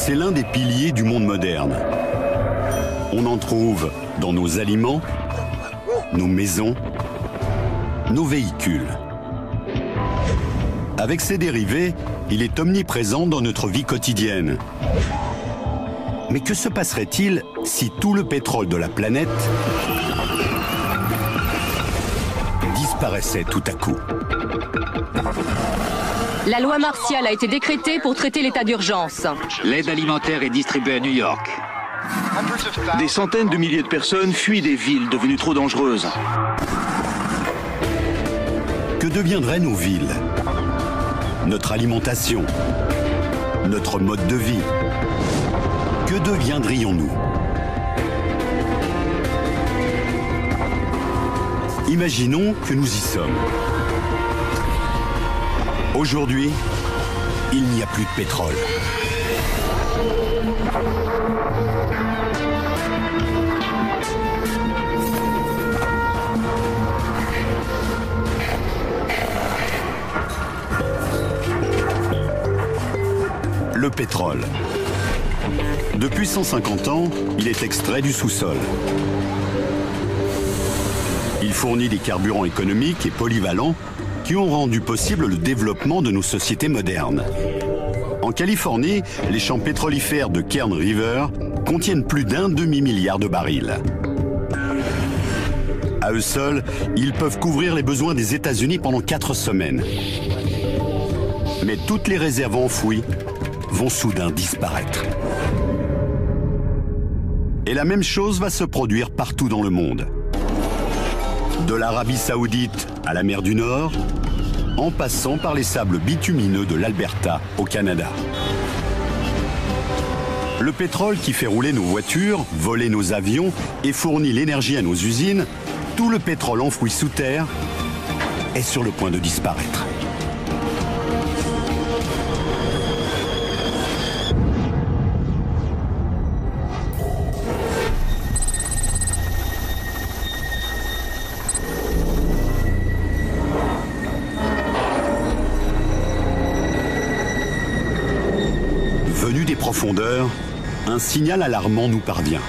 C'est l'un des piliers du monde moderne. On en trouve dans nos aliments, nos maisons, nos véhicules. Avec ses dérivés, il est omniprésent dans notre vie quotidienne. Mais que se passerait-il si tout le pétrole de la planète disparaissait tout à coup? La loi martiale a été décrétée pour traiter l'état d'urgence. L'aide alimentaire est distribuée à New York. Des centaines de milliers de personnes fuient des villes devenues trop dangereuses. Que deviendraient nos villes? Notre alimentation? Notre mode de vie? Que deviendrions-nous? Imaginons que nous y sommes. Aujourd'hui, il n'y a plus de pétrole. Le pétrole. Depuis 150 ans, il est extrait du sous-sol. Il fournit des carburants économiques et polyvalents qui ont rendu possible le développement de nos sociétés modernes. En Californie, les champs pétrolifères de Kern River contiennent plus d'1 demi-milliard de barils. À eux seuls, ils peuvent couvrir les besoins des États-Unis pendant 4 semaines. Mais toutes les réserves enfouies vont soudain disparaître. Et la même chose va se produire partout dans le monde. De l'Arabie Saoudite à la mer du Nord, en passant par les sables bitumineux de l'Alberta au Canada. Le pétrole qui fait rouler nos voitures, voler nos avions et fournit l'énergie à nos usines, tout le pétrole enfoui sous terre est sur le point de disparaître. Venu des profondeurs, un signal alarmant nous parvient.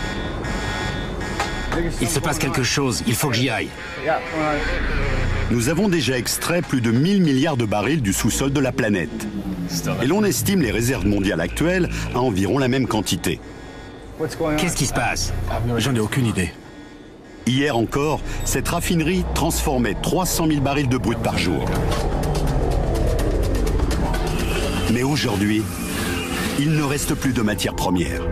Il se passe quelque chose, il faut que j'y aille. Nous avons déjà extrait plus de 1000 milliards de barils du sous-sol de la planète. Et l'on estime les réserves mondiales actuelles à environ la même quantité. Qu'est-ce qui se passe? J'en ai aucune idée. Hier encore, cette raffinerie transformait 300 000 barils de brut par jour. Mais aujourd'hui, il ne reste plus de matières premières.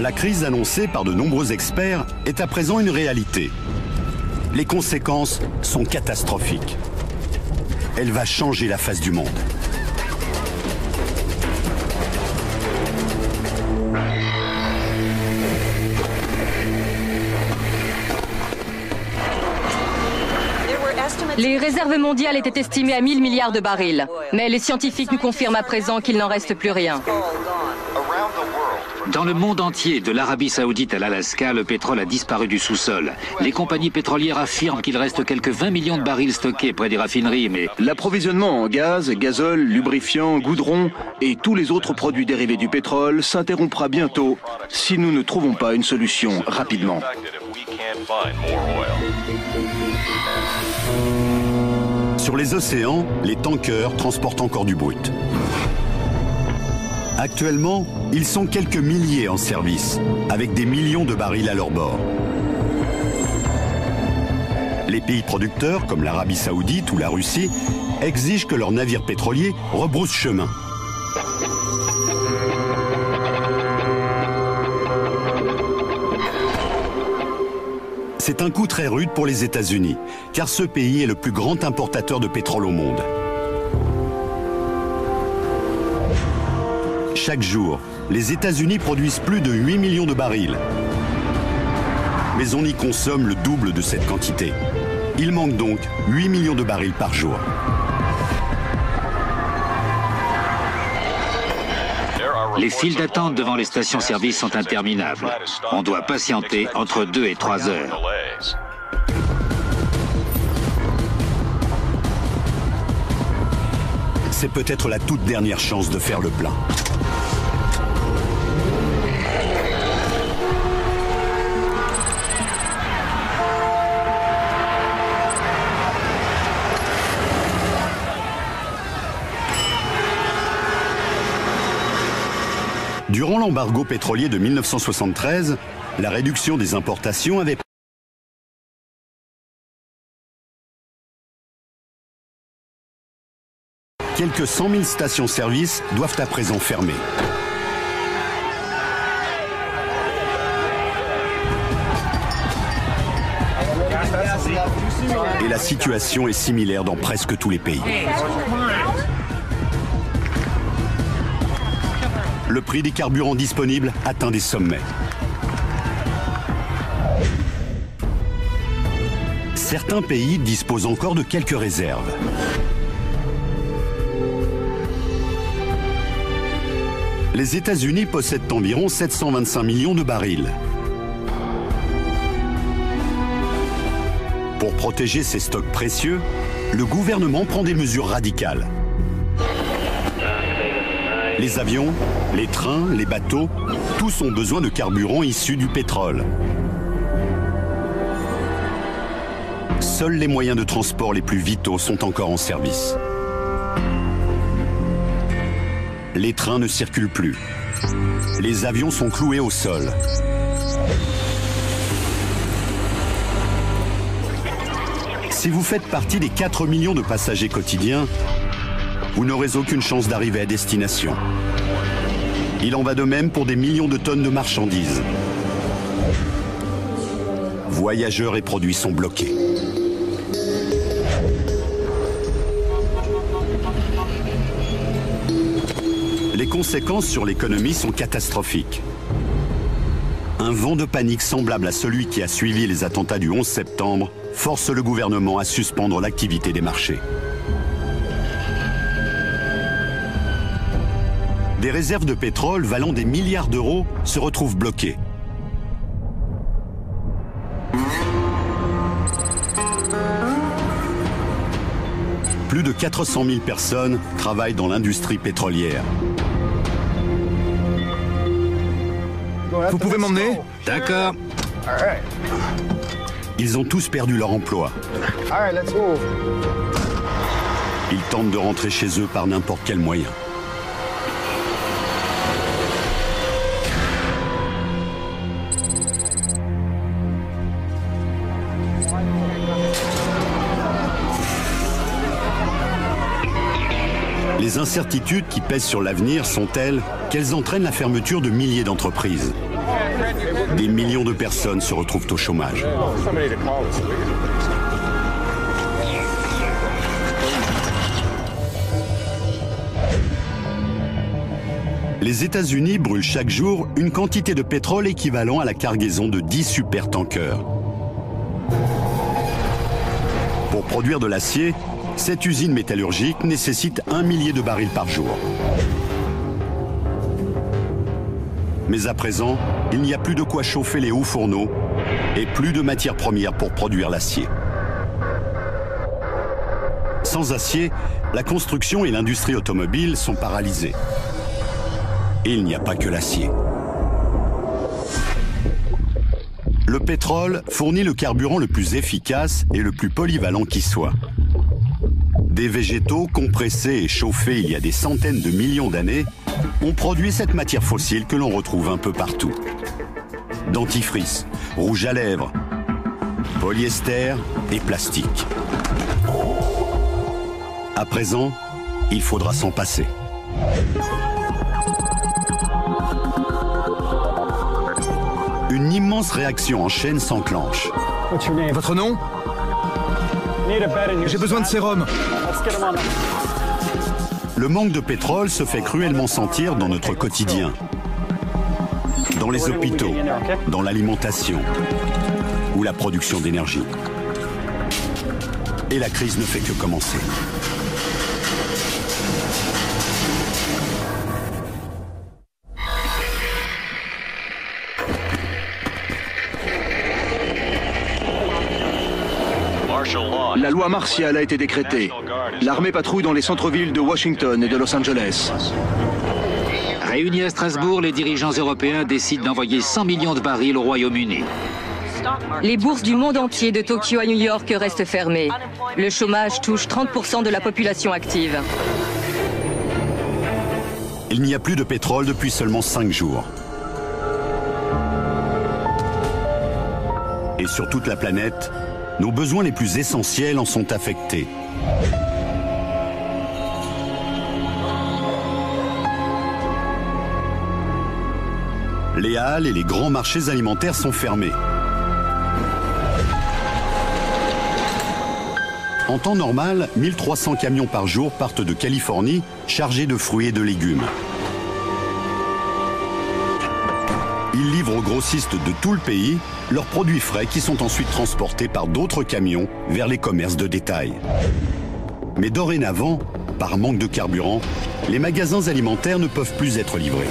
La crise annoncée par de nombreux experts est à présent une réalité. Les conséquences sont catastrophiques. Elle va changer la face du monde. Les réserves mondiales étaient estimées à 1000 milliards de barils. Mais les scientifiques nous confirment à présent qu'il n'en reste plus rien. Dans le monde entier, de l'Arabie Saoudite à l'Alaska, le pétrole a disparu du sous-sol. Les compagnies pétrolières affirment qu'il reste quelques 20 millions de barils stockés près des raffineries, mais L'approvisionnement en gaz, gazole, lubrifiant, goudron et tous les autres produits dérivés du pétrole s'interrompra bientôt si nous ne trouvons pas une solution rapidement. Sur les océans, les tankers transportent encore du brut. Actuellement, ils sont quelques milliers en service, avec des millions de barils à leur bord. Les pays producteurs, comme l'Arabie Saoudite ou la Russie, exigent que leurs navires pétroliers rebroussent chemin. C'est un coup très rude pour les États-Unis, car ce pays est le plus grand importateur de pétrole au monde. Chaque jour, les États-Unis produisent plus de 8 millions de barils. Mais on y consomme le double de cette quantité. Il manque donc 8 millions de barils par jour. les files d'attente devant les stations-service sont interminables. On doit patienter entre 2 et 3 heures. c'est peut-être la toute dernière chance de faire le plein. Durant l'embargo pétrolier de 1973, la réduction des importations avait quelques 100 000 stations-service doivent à présent fermer. Et la situation est similaire dans presque tous les pays. Le prix des carburants disponibles atteint des sommets. Certains pays disposent encore de quelques réserves. Les États-Unis possèdent environ 725 millions de barils. Pour protéger ces stocks précieux, le gouvernement prend des mesures radicales. Les avions, les trains, les bateaux, tous ont besoin de carburant issu du pétrole. Seuls les moyens de transport les plus vitaux sont encore en service. Les trains ne circulent plus. Les avions sont cloués au sol. Si vous faites partie des 4 millions de passagers quotidiens, vous n'aurez aucune chance d'arriver à destination. Il en va de même pour des millions de tonnes de marchandises. Voyageurs et produits sont bloqués. Les conséquences sur l'économie sont catastrophiques. Un vent de panique semblable à celui qui a suivi les attentats du 11 septembre force le gouvernement à suspendre l'activité des marchés. Des réserves de pétrole valant des milliards d'euros se retrouvent bloquées. Plus de 400 000 personnes travaillent dans l'industrie pétrolière. Vous pouvez m'emmener? D'accord. Ils ont tous perdu leur emploi. Ils tentent de rentrer chez eux par n'importe quel moyen. Les incertitudes qui pèsent sur l'avenir sont telles qu'elles entraînent la fermeture de milliers d'entreprises. Des millions de personnes se retrouvent au chômage. Les États-Unis brûlent chaque jour une quantité de pétrole équivalent à la cargaison de 10 supertankers. Pour produire de l'acier, cette usine métallurgique nécessite 1 millier de barils par jour. Mais à présent, il n'y a plus de quoi chauffer les hauts fourneaux et plus de matières premières pour produire l'acier. Sans acier, la construction et l'industrie automobile sont paralysées. Et il n'y a pas que l'acier. Le pétrole fournit le carburant le plus efficace et le plus polyvalent qui soit. Des végétaux compressés et chauffés il y a des centaines de millions d'années ont produit cette matière fossile que l'on retrouve un peu partout. Dentifrice, rouge à lèvres, polyester et plastique. À présent, il faudra s'en passer. Une immense réaction en chaîne s'enclenche. Votre nom? J'ai besoin de sérum. Le manque de pétrole se fait cruellement sentir dans notre quotidien. Dans les hôpitaux, dans l'alimentation ou la production d'énergie. Et la crise ne fait que commencer. La loi martiale a été décrétée. L'armée patrouille dans les centres-villes de Washington et de Los Angeles. Réunis à Strasbourg, les dirigeants européens décident d'envoyer 100 millions de barils au Royaume-Uni. Les bourses du monde entier, de Tokyo à New York, restent fermées. Le chômage touche 30% de la population active. Il n'y a plus de pétrole depuis seulement 5 jours. Et sur toute la planète, nos besoins les plus essentiels en sont affectés. Les halles et les grands marchés alimentaires sont fermés. En temps normal, 1300 camions par jour partent de Californie chargés de fruits et de légumes. Ils livrent aux grossistes de tout le pays leurs produits frais qui sont ensuite transportés par d'autres camions vers les commerces de détail. Mais dorénavant, par manque de carburant, les magasins alimentaires ne peuvent plus être livrés.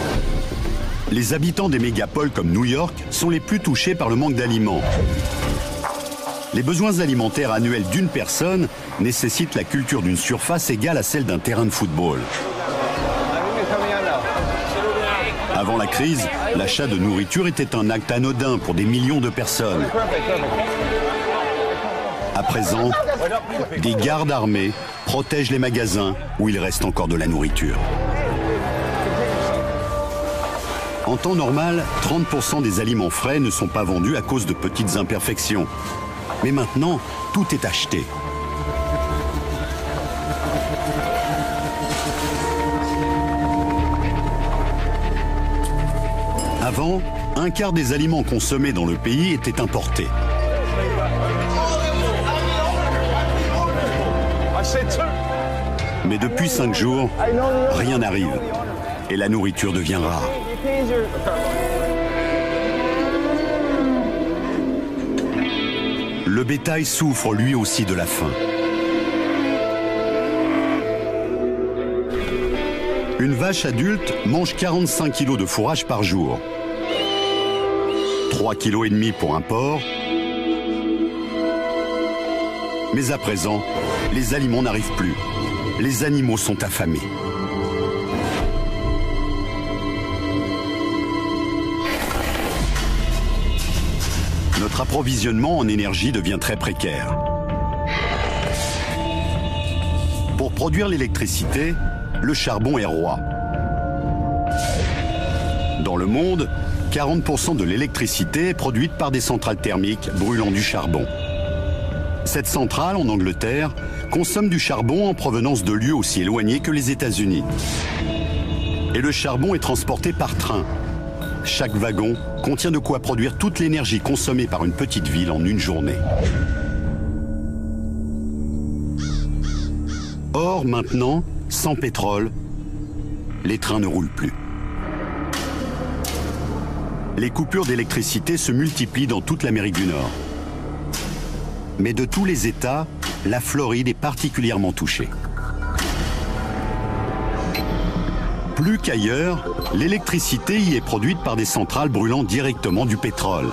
Les habitants des mégapoles comme New York sont les plus touchés par le manque d'aliments. Les besoins alimentaires annuels d'une personne nécessitent la culture d'une surface égale à celle d'un terrain de football. Avant la crise, l'achat de nourriture était un acte anodin pour des millions de personnes. À présent, des gardes armés protègent les magasins où il reste encore de la nourriture. En temps normal, 30% des aliments frais ne sont pas vendus à cause de petites imperfections. Mais maintenant, tout est acheté. Avant, un quart des aliments consommés dans le pays étaient importés. Mais depuis 5 jours, rien n'arrive et la nourriture devient rare. Le bétail souffre lui aussi de la faim. Une vache adulte mange 45 kg de fourrage par jour. 3,5 kg pour un porc. Mais à présent, les aliments n'arrivent plus. Les animaux sont affamés. Notre approvisionnement en énergie devient très précaire. Pour produire l'électricité, le charbon est roi. Dans le monde, 40% de l'électricité est produite par des centrales thermiques brûlant du charbon. Cette centrale, en Angleterre, consomme du charbon en provenance de lieux aussi éloignés que les États-Unis. Et le charbon est transporté par train. Chaque wagon contient de quoi produire toute l'énergie consommée par une petite ville en une journée. Or, maintenant, sans pétrole, les trains ne roulent plus. Les coupures d'électricité se multiplient dans toute l'Amérique du Nord. Mais de tous les États, la Floride est particulièrement touchée. Plus qu'ailleurs, l'électricité y est produite par des centrales brûlant directement du pétrole.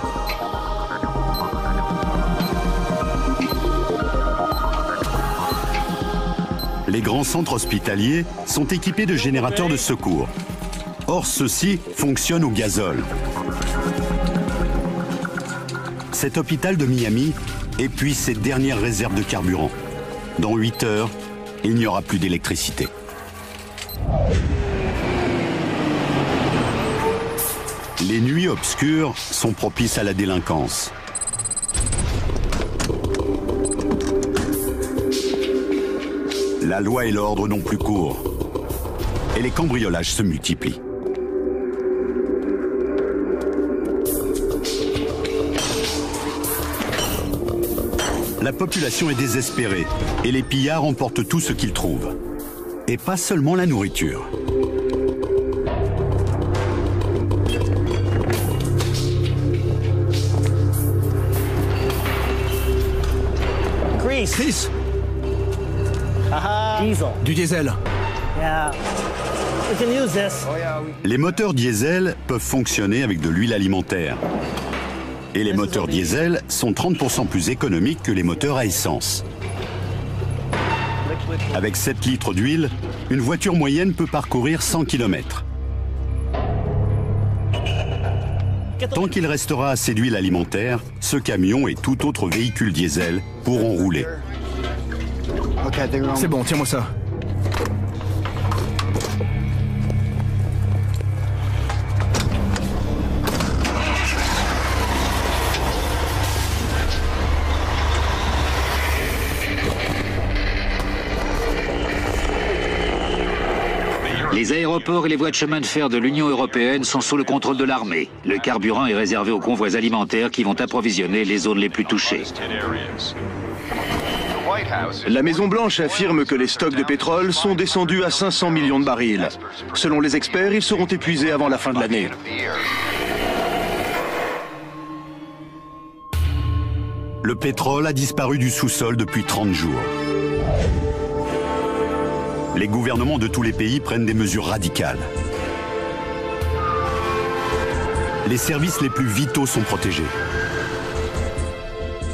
Les grands centres hospitaliers sont équipés de générateurs de secours. Or, ceux-ci fonctionnent au gazole. Cet hôpital de Miami épuise ses dernières réserves de carburant. Dans 8 heures, il n'y aura plus d'électricité. Les nuits obscures sont propices à la délinquance. La loi et l'ordre n'ont plus cours. Et les cambriolages se multiplient. La population est désespérée et les pillards emportent tout ce qu'ils trouvent. Et pas seulement la nourriture. Chris, du diesel. Les moteurs diesel peuvent fonctionner avec de l'huile alimentaire. Et les moteurs diesel sont 30% plus économiques que les moteurs à essence. Avec 7 litres d'huile, une voiture moyenne peut parcourir 100 km. Tant qu'il restera assez d'huile alimentaire, ce camion et tout autre véhicule diesel pourront rouler. C'est bon, tiens-moi ça. Les aéroports et les voies de chemin de fer de l'Union européenne sont sous le contrôle de l'armée. Le carburant est réservé aux convois alimentaires qui vont approvisionner les zones les plus touchées. La Maison-Blanche affirme que les stocks de pétrole sont descendus à 500 millions de barils. Selon les experts, ils seront épuisés avant la fin de l'année. Le pétrole a disparu du sous-sol depuis 30 jours. Les gouvernements de tous les pays prennent des mesures radicales. Les services les plus vitaux sont protégés.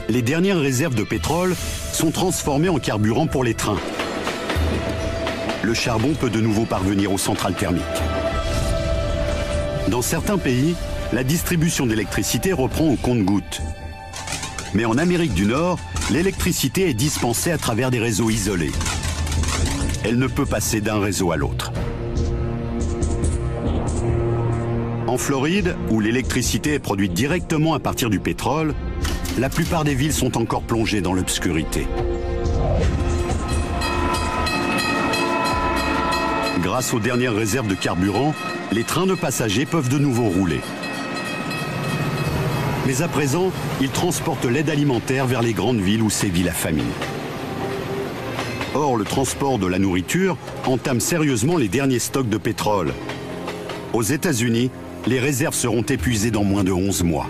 Les dernières réserves de pétrole sont transformées en carburant pour les trains. Le charbon peut de nouveau parvenir aux centrales thermiques. Dans certains pays, la distribution d'électricité reprend au compte-gouttes. Mais en Amérique du Nord, l'électricité est dispensée à travers des réseaux isolés. Elle ne peut passer d'un réseau à l'autre. En Floride, où l'électricité est produite directement à partir du pétrole, la plupart des villes sont encore plongées dans l'obscurité. Grâce aux dernières réserves de carburant, les trains de passagers peuvent de nouveau rouler. Mais à présent, ils transportent l'aide alimentaire vers les grandes villes où sévit la famine. Or, le transport de la nourriture entame sérieusement les derniers stocks de pétrole. Aux États-Unis, les réserves seront épuisées dans moins de 11 mois.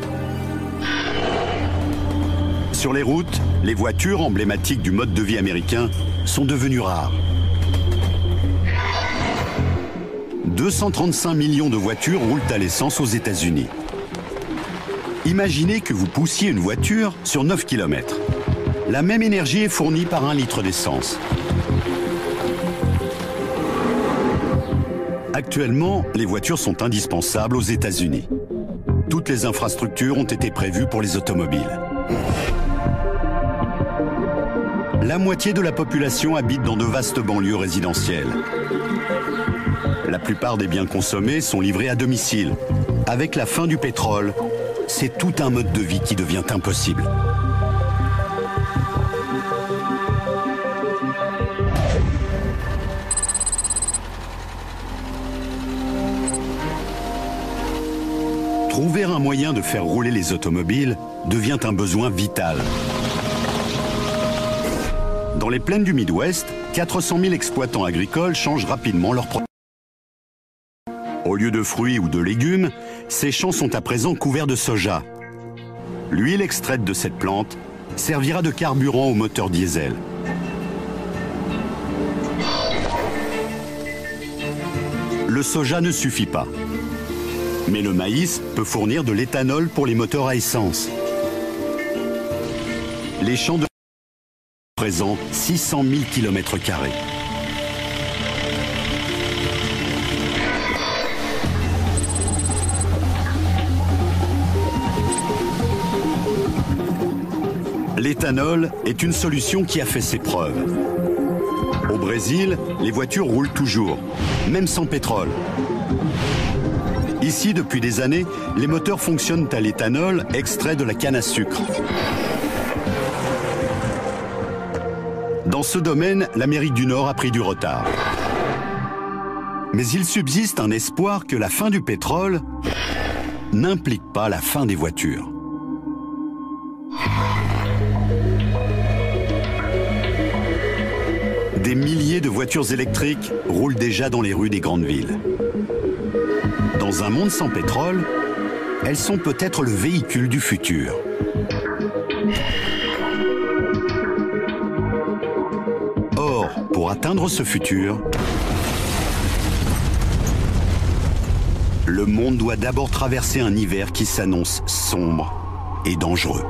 Sur les routes, les voitures emblématiques du mode de vie américain sont devenues rares. 235 millions de voitures roulent à l'essence aux États-Unis. Imaginez que vous poussiez une voiture sur 9 km. La même énergie est fournie par 1 litre d'essence. Actuellement, les voitures sont indispensables aux États-Unis. Toutes les infrastructures ont été prévues pour les automobiles. La moitié de la population habite dans de vastes banlieues résidentielles. La plupart des biens consommés sont livrés à domicile. Avec la fin du pétrole, c'est tout un mode de vie qui devient impossible. Trouver un moyen de faire rouler les automobiles devient un besoin vital. Dans les plaines du Midwest, 400 000 exploitants agricoles changent rapidement leur production. Au lieu de fruits ou de légumes, ces champs sont à présent couverts de soja. L'huile extraite de cette plante servira de carburant au moteur diesel. Le soja ne suffit pas. Mais le maïs peut fournir de l'éthanol pour les moteurs à essence. Les champs de représentent 600 000 km². L'éthanol est une solution qui a fait ses preuves. Au Brésil, les voitures roulent toujours, même sans pétrole. Ici, depuis des années, les moteurs fonctionnent à l'éthanol extrait de la canne à sucre. Dans ce domaine, l'Amérique du Nord a pris du retard. Mais il subsiste un espoir que la fin du pétrole n'implique pas la fin des voitures. Des milliers de voitures électriques roulent déjà dans les rues des grandes villes. Dans un monde sans pétrole, elles sont peut-être le véhicule du futur. Or, pour atteindre ce futur, le monde doit d'abord traverser un hiver qui s'annonce sombre et dangereux.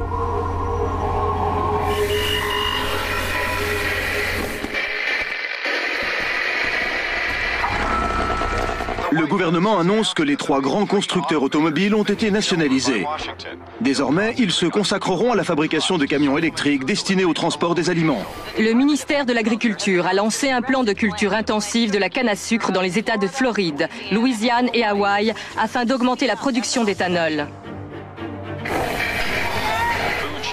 Le gouvernement annonce que les 3 grands constructeurs automobiles ont été nationalisés. Désormais, ils se consacreront à la fabrication de camions électriques destinés au transport des aliments. Le ministère de l'Agriculture a lancé un plan de culture intensive de la canne à sucre dans les États de Floride, Louisiane et Hawaï afin d'augmenter la production d'éthanol.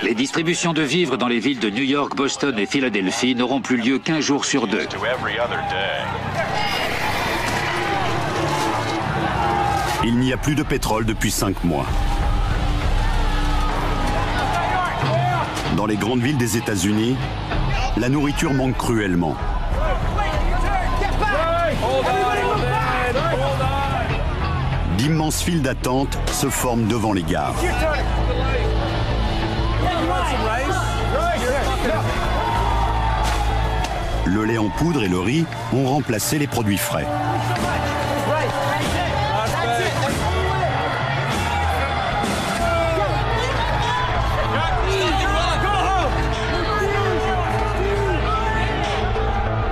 Les distributions de vivres dans les villes de New York, Boston et Philadelphie n'auront plus lieu qu'1 jour sur 2. Il n'y a plus de pétrole depuis 5 mois. Dans les grandes villes des États-Unis, la nourriture manque cruellement. D'immenses files d'attente se forment devant les gares. Le lait en poudre et le riz ont remplacé les produits frais.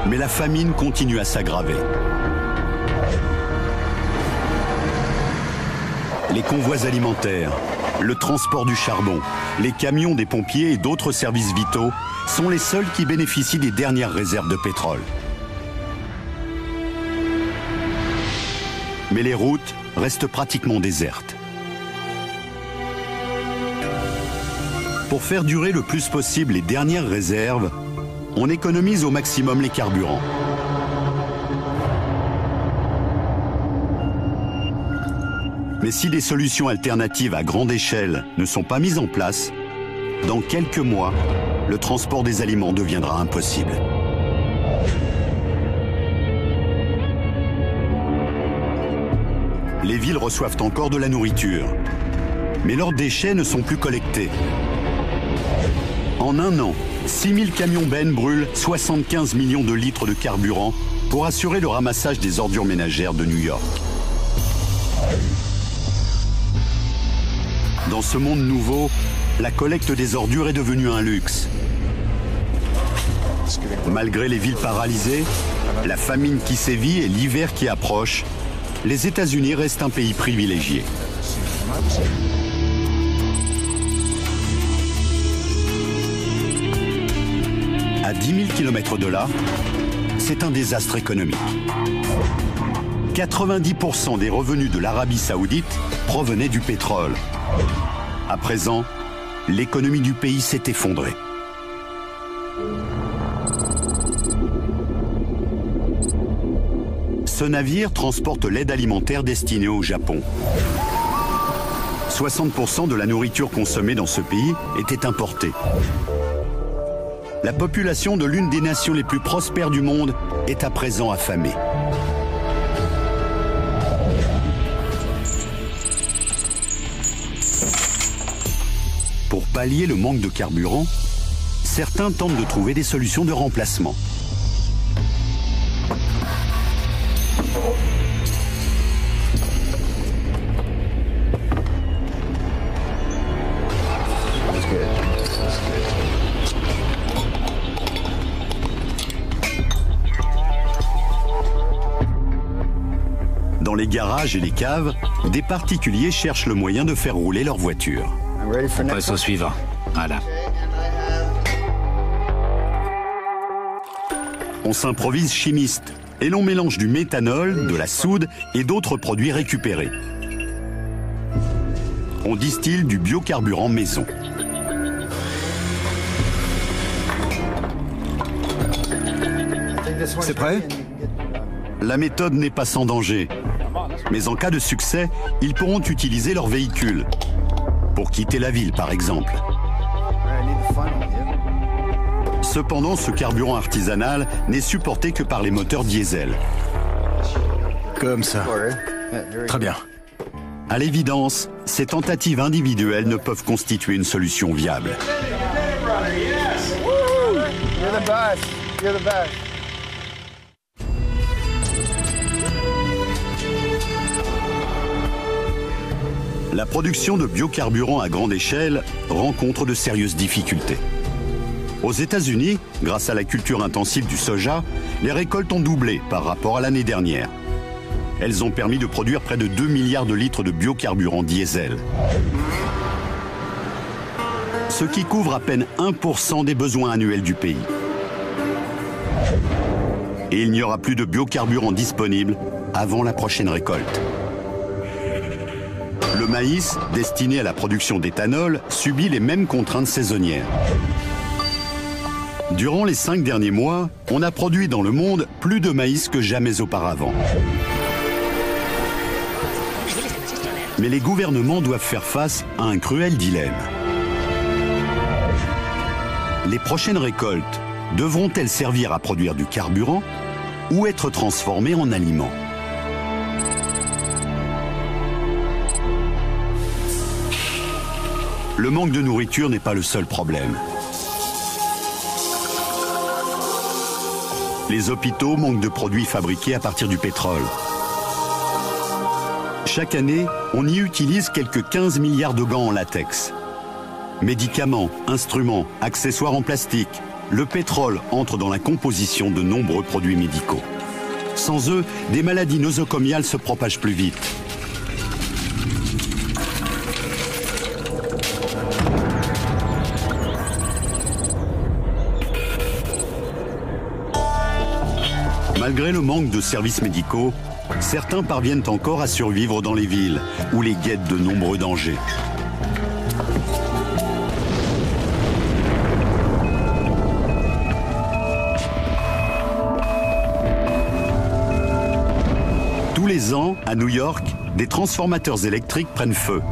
Mais la famine continue à s'aggraver. Les convois alimentaires, le transport du charbon, les camions des pompiers et d'autres services vitaux sont les seuls qui bénéficient des dernières réserves de pétrole. Mais les routes restent pratiquement désertes. Pour faire durer le plus possible les dernières réserves, on économise au maximum les carburants. Mais si des solutions alternatives à grande échelle ne sont pas mises en place, dans quelques mois, le transport des aliments deviendra impossible. Les villes reçoivent encore de la nourriture, mais leurs déchets ne sont plus collectés. En un an, 6000 camions-bennes brûlent 75 millions de litres de carburant pour assurer le ramassage des ordures ménagères de New York. Dans ce monde nouveau, la collecte des ordures est devenue un luxe. Malgré les villes paralysées, la famine qui sévit et l'hiver qui approche, les États-Unis restent un pays privilégié. À 10 000 km de là, c'est un désastre économique. 90% des revenus de l'Arabie Saoudite provenaient du pétrole. À présent, l'économie du pays s'est effondrée. Ce navire transporte l'aide alimentaire destinée au Japon. 60% de la nourriture consommée dans ce pays était importée. La population de l'une des nations les plus prospères du monde est à présent affamée. Pour pallier le manque de carburant, certains tentent de trouver des solutions de remplacement. Dans les garages et les caves, des particuliers cherchent le moyen de faire rouler leur voiture. On passe au suivant. Voilà. On s'improvise chimiste et l'on mélange du méthanol, de la soude et d'autres produits récupérés. On distille du biocarburant maison. C'est prêt? La méthode n'est pas sans danger. Mais en cas de succès, ils pourront utiliser leur véhicule. Pour quitter la ville, par exemple. Cependant, ce carburant artisanal n'est supporté que par les moteurs diesel. Comme ça. Très bien. À l'évidence, ces tentatives individuelles ne peuvent constituer une solution viable. La production de biocarburants à grande échelle rencontre de sérieuses difficultés. Aux États-Unis, grâce à la culture intensive du soja, les récoltes ont doublé par rapport à l'année dernière. Elles ont permis de produire près de 2 milliards de litres de biocarburants diesel, ce qui couvre à peine 1% des besoins annuels du pays. Et il n'y aura plus de biocarburants disponibles avant la prochaine récolte. Le maïs, destiné à la production d'éthanol, subit les mêmes contraintes saisonnières. Durant les 5 derniers mois, on a produit dans le monde plus de maïs que jamais auparavant. Mais les gouvernements doivent faire face à un cruel dilemme. Les prochaines récoltes devront-elles servir à produire du carburant ou être transformées en aliments? Le manque de nourriture n'est pas le seul problème. Les hôpitaux manquent de produits fabriqués à partir du pétrole. Chaque année, on y utilise quelques 15 milliards de gants en latex. Médicaments, instruments, accessoires en plastique, le pétrole entre dans la composition de nombreux produits médicaux. Sans eux, des maladies nosocomiales se propagent plus vite. Malgré le manque de services médicaux, certains parviennent encore à survivre dans les villes où les guettent de nombreux dangers. Tous les ans, à New York, des transformateurs électriques prennent feu.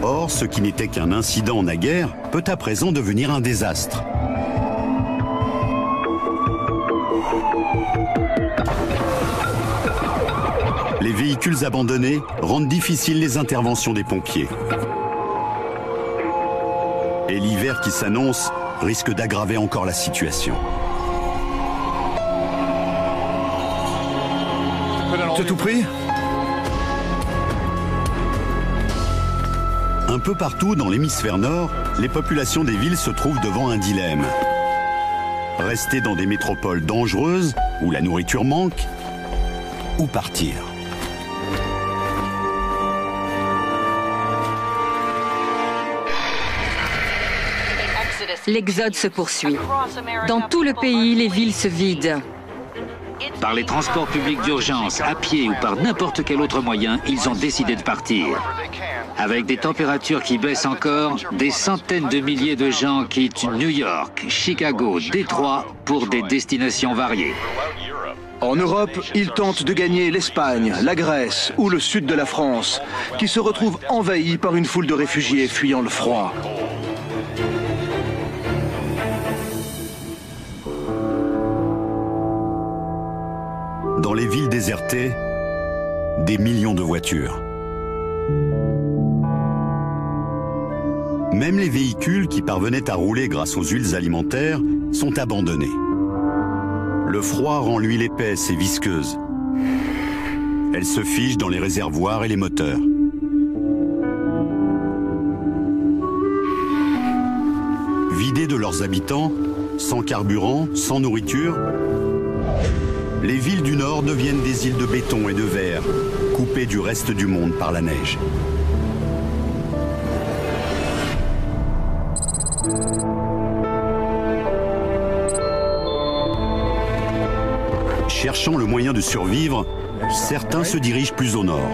Or, ce qui n'était qu'un incident naguère peut à présent devenir un désastre. Les véhicules abandonnés rendent difficiles les interventions des pompiers. Et l'hiver qui s'annonce risque d'aggraver encore la situation. C'est tout pris? Un peu partout dans l'hémisphère nord, les populations des villes se trouvent devant un dilemme. Rester dans des métropoles dangereuses où la nourriture manque ou partir. L'exode se poursuit. Dans tout le pays, les villes se vident. Par les transports publics d'urgence, à pied ou par n'importe quel autre moyen, ils ont décidé de partir. Avec des températures qui baissent encore, des centaines de milliers de gens quittent New York, Chicago, Détroit pour des destinations variées. En Europe, ils tentent de gagner l'Espagne, la Grèce ou le sud de la France, qui se retrouvent envahis par une foule de réfugiés fuyant le froid. Dans les villes désertées, des millions de voitures. Même les véhicules qui parvenaient à rouler grâce aux huiles alimentaires sont abandonnés. Le froid rend l'huile épaisse et visqueuse. Elle se fige dans les réservoirs et les moteurs. Vidées de leurs habitants, sans carburant, sans nourriture, les villes du Nord deviennent des îles de béton et de verre, coupées du reste du monde par la neige. Cherchant le moyen de survivre, certains se dirigent plus au nord.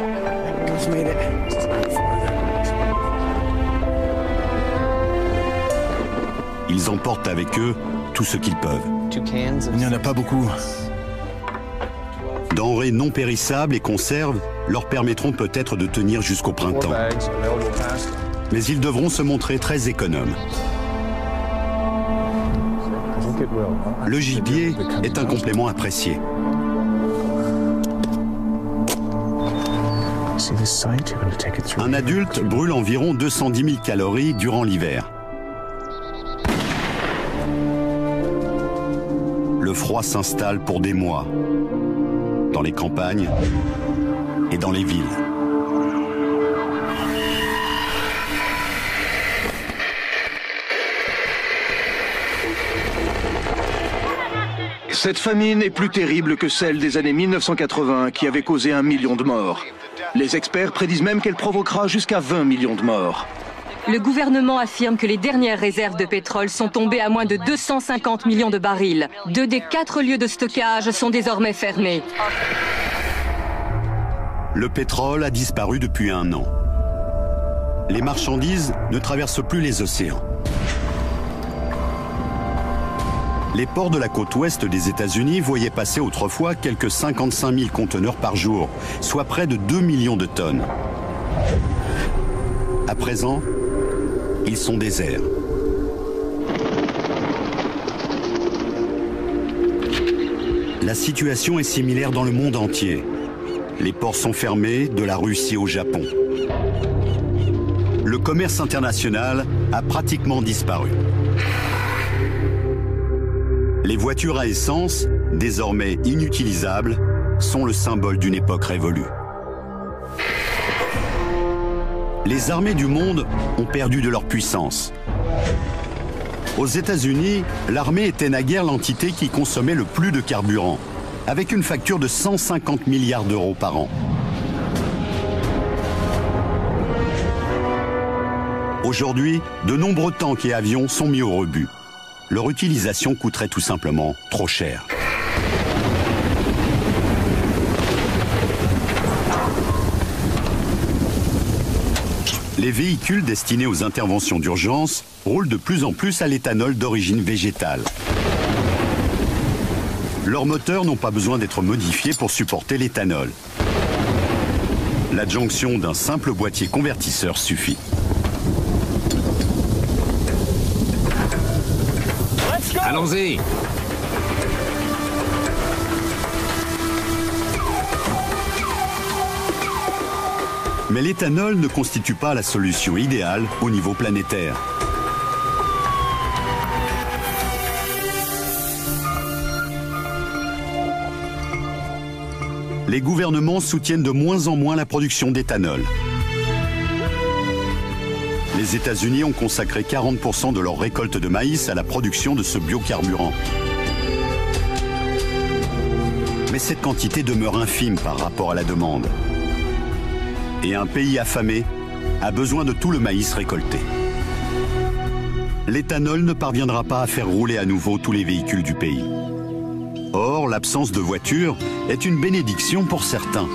Ils emportent avec eux tout ce qu'ils peuvent. Il n'y en a pas beaucoup. Denrées non périssables et conserves leur permettront peut-être de tenir jusqu'au printemps. Mais ils devront se montrer très économes. Le gibier est un complément apprécié. Un adulte brûle environ 210 000 calories durant l'hiver. Le froid s'installe pour des mois. Dans les campagnes, et dans les villes. Cette famine est plus terrible que celle des années 1980 qui avait causé 1 million de morts. Les experts prédisent même qu'elle provoquera jusqu'à 20 millions de morts. Le gouvernement affirme que les dernières réserves de pétrole sont tombées à moins de 250 millions de barils. 2 des 4 lieux de stockage sont désormais fermés. Le pétrole a disparu depuis 1 an. Les marchandises ne traversent plus les océans. Les ports de la côte ouest des États-Unis voyaient passer autrefois quelques 55 000 conteneurs par jour, soit près de 2 millions de tonnes. À présent, ils sont déserts. La situation est similaire dans le monde entier. Les ports sont fermés, de la Russie au Japon. Le commerce international a pratiquement disparu. Les voitures à essence, désormais inutilisables, sont le symbole d'une époque révolue. Les armées du monde ont perdu de leur puissance. Aux États-Unis, l'armée était naguère l'entité qui consommait le plus de carburant, avec une facture de 150 milliards d'euros par an. Aujourd'hui, de nombreux tanks et avions sont mis au rebut. Leur utilisation coûterait tout simplement trop cher. Les véhicules destinés aux interventions d'urgence roulent de plus en plus à l'éthanol d'origine végétale. Leurs moteurs n'ont pas besoin d'être modifiés pour supporter l'éthanol. L'adjonction d'un simple boîtier convertisseur suffit. Allons-y! Mais l'éthanol ne constitue pas la solution idéale au niveau planétaire. Les gouvernements soutiennent de moins en moins la production d'éthanol. Les États-Unis ont consacré 40% de leur récolte de maïs à la production de ce biocarburant. Mais cette quantité demeure infime par rapport à la demande. Et un pays affamé a besoin de tout le maïs récolté. L'éthanol ne parviendra pas à faire rouler à nouveau tous les véhicules du pays. Or, l'absence de voitures est une bénédiction pour certains.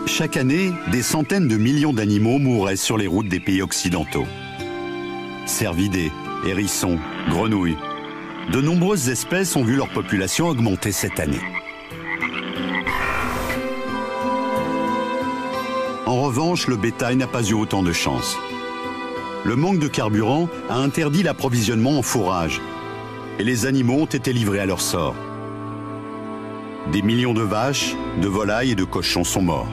Chaque année, des centaines de millions d'animaux mourraient sur les routes des pays occidentaux. Cervidés, hérissons, grenouilles. De nombreuses espèces ont vu leur population augmenter cette année. En revanche, le bétail n'a pas eu autant de chance. Le manque de carburant a interdit l'approvisionnement en fourrage et les animaux ont été livrés à leur sort. Des millions de vaches, de volailles et de cochons sont morts.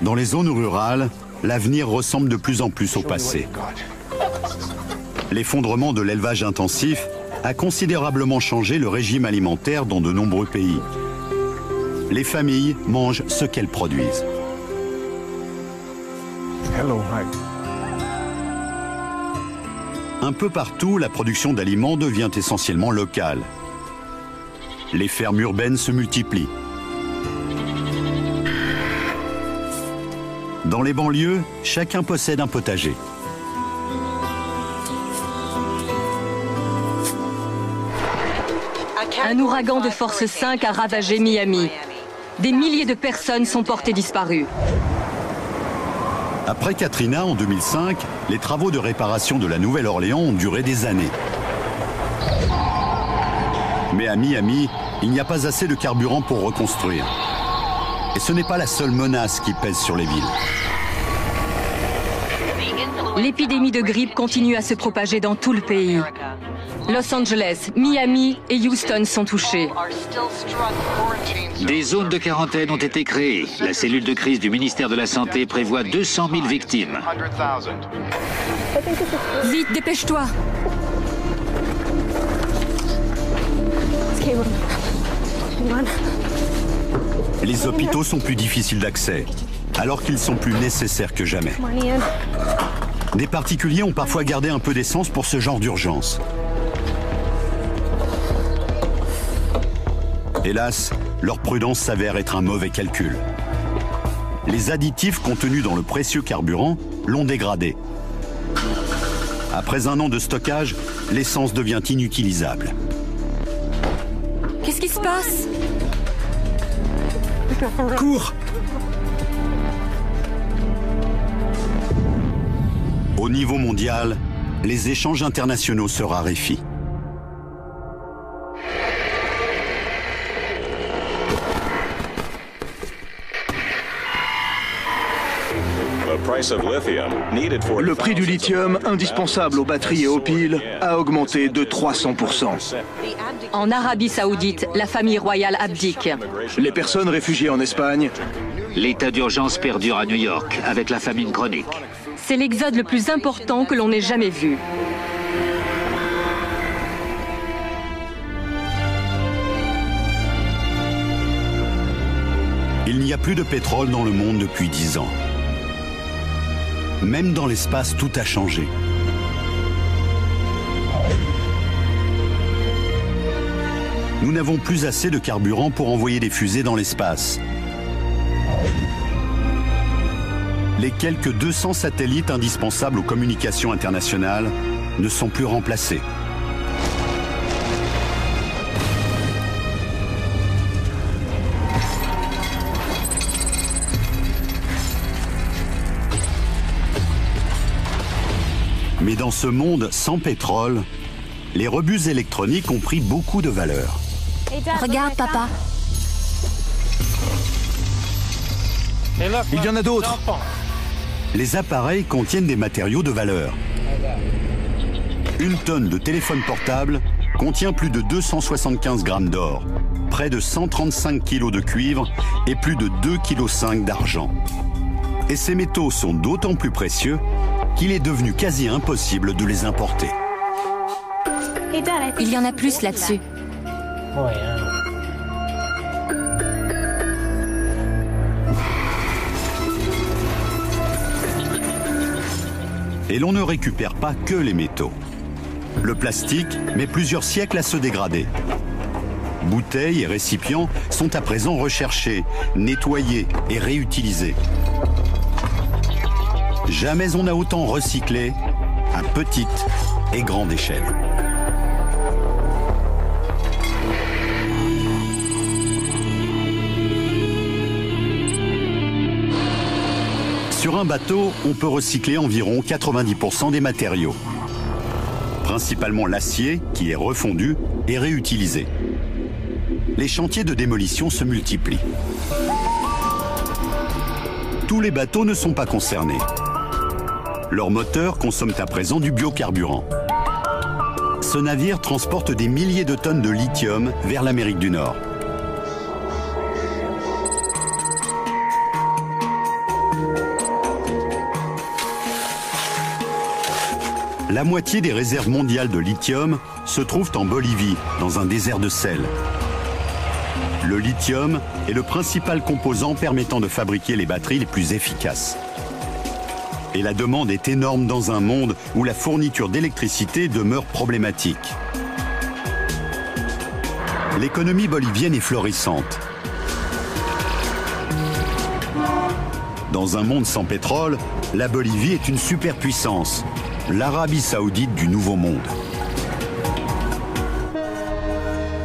Dans les zones rurales, l'avenir ressemble de plus en plus au passé. L'effondrement de l'élevage intensif a considérablement changé le régime alimentaire dans de nombreux pays. Les familles mangent ce qu'elles produisent. Un peu partout, la production d'aliments devient essentiellement locale. Les fermes urbaines se multiplient. Dans les banlieues, chacun possède un potager. Un ouragan de force 5 a ravagé Miami. Des milliers de personnes sont portées disparues. Après Katrina en 2005, les travaux de réparation de la Nouvelle-Orléans ont duré des années. Mais à Miami, il n'y a pas assez de carburant pour reconstruire. Et ce n'est pas la seule menace qui pèse sur les villes. L'épidémie de grippe continue à se propager dans tout le pays. Los Angeles, Miami et Houston sont touchés. Des zones de quarantaine ont été créées. La cellule de crise du ministère de la Santé prévoit 200 000 victimes. Vite, dépêche-toi. Les hôpitaux sont plus difficiles d'accès, alors qu'ils sont plus nécessaires que jamais. Des particuliers ont parfois gardé un peu d'essence pour ce genre d'urgence. Hélas, leur prudence s'avère être un mauvais calcul. Les additifs contenus dans le précieux carburant l'ont dégradé. Après un an de stockage, l'essence devient inutilisable. Qu'est-ce qui se passe? Cours! Au niveau mondial, les échanges internationaux se raréfient. Le prix du lithium, indispensable aux batteries et aux piles, a augmenté de 300%. En Arabie Saoudite, la famille royale abdique. Les personnes réfugiées en Espagne. L'état d'urgence perdure à New York avec la famine chronique. C'est l'exode le plus important que l'on ait jamais vu. Il n'y a plus de pétrole dans le monde depuis 10 ans. Même dans l'espace, tout a changé. Nous n'avons plus assez de carburant pour envoyer des fusées dans l'espace. Les quelques 200 satellites indispensables aux communications internationales ne sont plus remplacés. Mais dans ce monde sans pétrole, les rebus électroniques ont pris beaucoup de valeur. Regarde, papa. Il y en a d'autres. Les appareils contiennent des matériaux de valeur. Une tonne de téléphone portable contient plus de 275 grammes d'or, près de 135 kilos de cuivre et plus de 2,5 kg d'argent. Et ces métaux sont d'autant plus précieux qu'il est devenu quasi impossible de les importer. Il y en a plus là-dessus. Et l'on ne récupère pas que les métaux. Le plastique met plusieurs siècles à se dégrader. Bouteilles et récipients sont à présent recherchés, nettoyés et réutilisés. Jamais on n'a autant recyclé à petite et grande échelle. Sur un bateau, on peut recycler environ 90% des matériaux. Principalement l'acier, qui est refondu et réutilisé. Les chantiers de démolition se multiplient. Tous les bateaux ne sont pas concernés. Leurs moteurs consomment à présent du biocarburant. Ce navire transporte des milliers de tonnes de lithium vers l'Amérique du Nord. La moitié des réserves mondiales de lithium se trouvent en Bolivie, dans un désert de sel. Le lithium est le principal composant permettant de fabriquer les batteries les plus efficaces. Et la demande est énorme dans un monde où la fourniture d'électricité demeure problématique. L'économie bolivienne est florissante. Dans un monde sans pétrole, la Bolivie est une superpuissance, l'Arabie Saoudite du Nouveau Monde.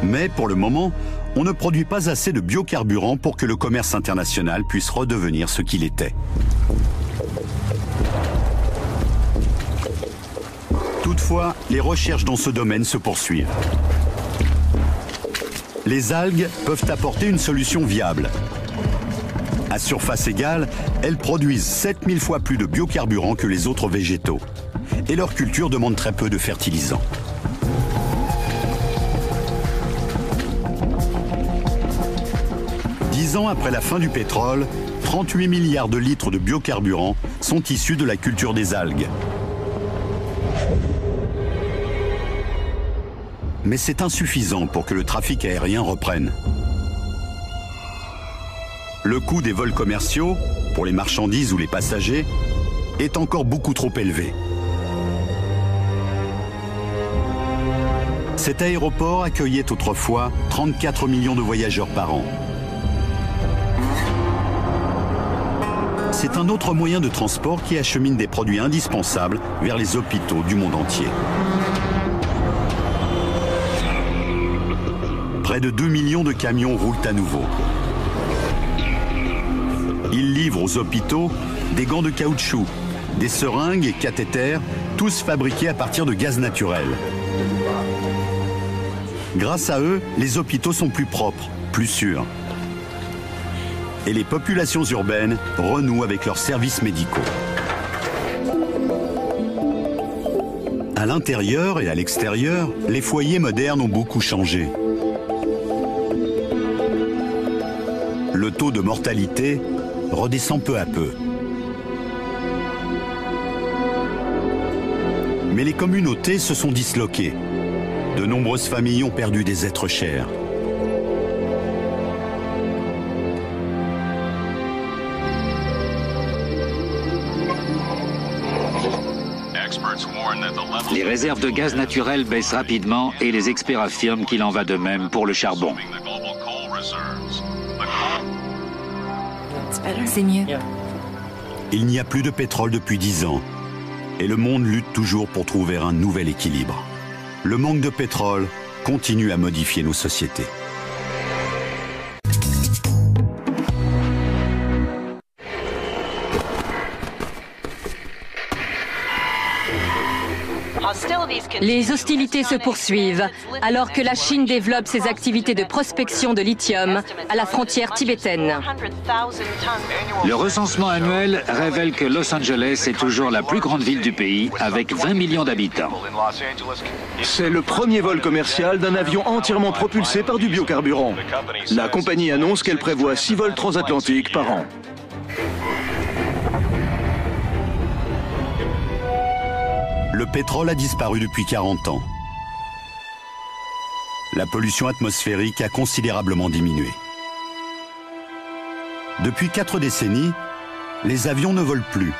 Mais pour le moment, on ne produit pas assez de biocarburant pour que le commerce international puisse redevenir ce qu'il était. Toutefois, les recherches dans ce domaine se poursuivent. Les algues peuvent apporter une solution viable. À surface égale, elles produisent 7000 fois plus de biocarburant que les autres végétaux. Et leur culture demande très peu de fertilisants. 10 ans après la fin du pétrole, 38 milliards de litres de biocarburants sont issus de la culture des algues. Mais c'est insuffisant pour que le trafic aérien reprenne. Le coût des vols commerciaux, pour les marchandises ou les passagers, est encore beaucoup trop élevé. Cet aéroport accueillait autrefois 34 millions de voyageurs par an. C'est un autre moyen de transport qui achemine des produits indispensables vers les hôpitaux du monde entier. Près de 2 millions de camions roulent à nouveau. Ils livrent aux hôpitaux des gants de caoutchouc, des seringues et cathéters, tous fabriqués à partir de gaz naturel. Grâce à eux, les hôpitaux sont plus propres, plus sûrs. Et les populations urbaines renouent avec leurs services médicaux. À l'intérieur et à l'extérieur, les foyers modernes ont beaucoup changé. Le taux de mortalité redescend peu à peu. Mais les communautés se sont disloquées. De nombreuses familles ont perdu des êtres chers. Les réserves de gaz naturel baissent rapidement et les experts affirment qu'il en va de même pour le charbon. C'est mieux. Il n'y a plus de pétrole depuis 10 ans. Et le monde lutte toujours pour trouver un nouvel équilibre. Le manque de pétrole continue à modifier nos sociétés. Les hostilités se poursuivent alors que la Chine développe ses activités de prospection de lithium à la frontière tibétaine. Le recensement annuel révèle que Los Angeles est toujours la plus grande ville du pays avec 20 millions d'habitants. C'est le premier vol commercial d'un avion entièrement propulsé par du biocarburant. La compagnie annonce qu'elle prévoit 6 vols transatlantiques par an. Le pétrole a disparu depuis 40 ans. La pollution atmosphérique a considérablement diminué. Depuis 4 décennies, les avions ne volent plus.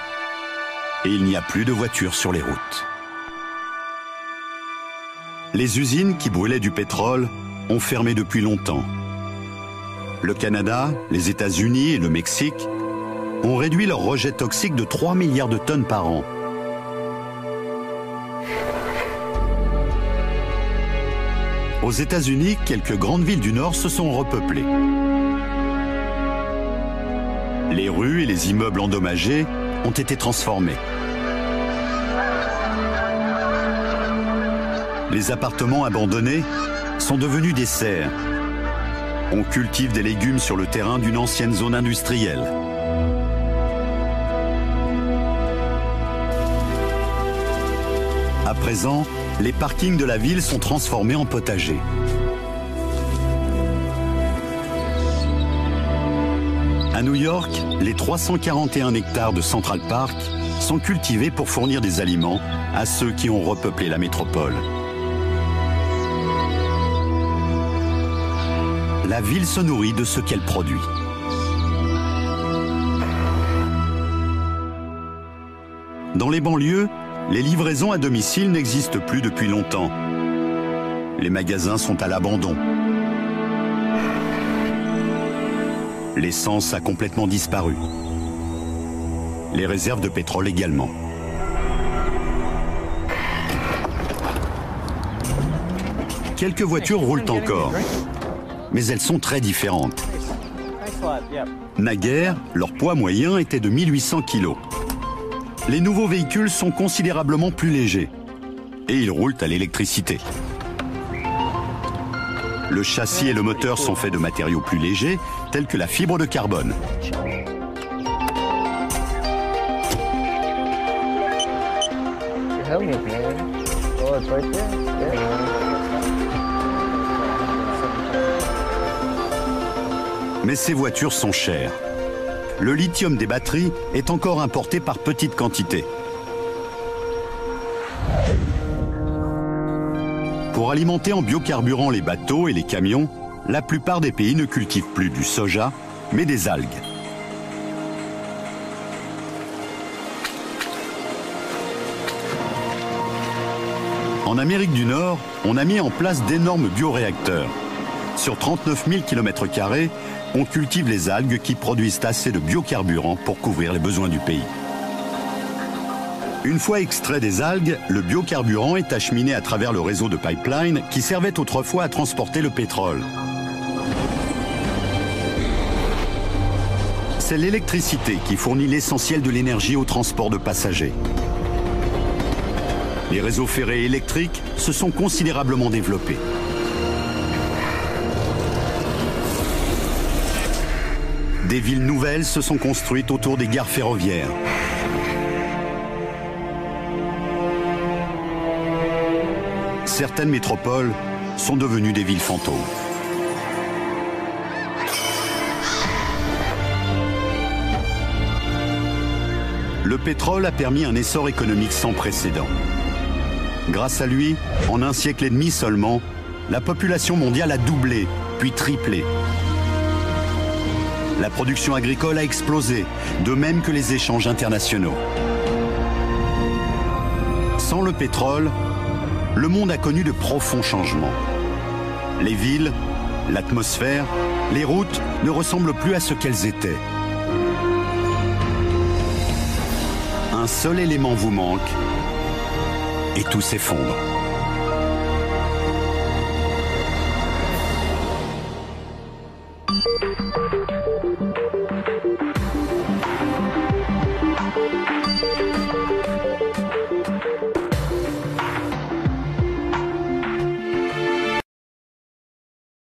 Et il n'y a plus de voitures sur les routes. Les usines qui brûlaient du pétrole ont fermé depuis longtemps. Le Canada, les États-Unis et le Mexique ont réduit leurs rejets toxiques de 3 milliards de tonnes par an. Aux États-Unis, quelques grandes villes du Nord se sont repeuplées. Les rues et les immeubles endommagés ont été transformés. Les appartements abandonnés sont devenus des serres. On cultive des légumes sur le terrain d'une ancienne zone industrielle. À présent, les parkings de la ville sont transformés en potagers. À New York, les 341 hectares de Central Park sont cultivés pour fournir des aliments à ceux qui ont repeuplé la métropole. La ville se nourrit de ce qu'elle produit. Dans les banlieues, les livraisons à domicile n'existent plus depuis longtemps. Les magasins sont à l'abandon. L'essence a complètement disparu. Les réserves de pétrole également. Quelques voitures roulent encore, mais elles sont très différentes. Naguère, leur poids moyen était de 1800 kg. Les nouveaux véhicules sont considérablement plus légers et ils roulent à l'électricité. Le châssis et le moteur sont faits de matériaux plus légers, tels que la fibre de carbone. Mais ces voitures sont chères. Le lithium des batteries est encore importé par petites quantités. Pour alimenter en biocarburant les bateaux et les camions, la plupart des pays ne cultivent plus du soja, mais des algues. En Amérique du Nord, on a mis en place d'énormes bioréacteurs. Sur 39 000 km², on cultive les algues qui produisent assez de biocarburant pour couvrir les besoins du pays. Une fois extrait des algues, le biocarburant est acheminé à travers le réseau de pipeline qui servait autrefois à transporter le pétrole. C'est l'électricité qui fournit l'essentiel de l'énergie au transport de passagers. Les réseaux ferrés électriques se sont considérablement développés. Des villes nouvelles se sont construites autour des gares ferroviaires. Certaines métropoles sont devenues des villes fantômes. Le pétrole a permis un essor économique sans précédent. Grâce à lui, en un siècle et demi seulement, la population mondiale a doublé, puis triplé. La production agricole a explosé, de même que les échanges internationaux. Sans le pétrole, le monde a connu de profonds changements. Les villes, l'atmosphère, les routes ne ressemblent plus à ce qu'elles étaient. Un seul élément vous manque et tout s'effondre.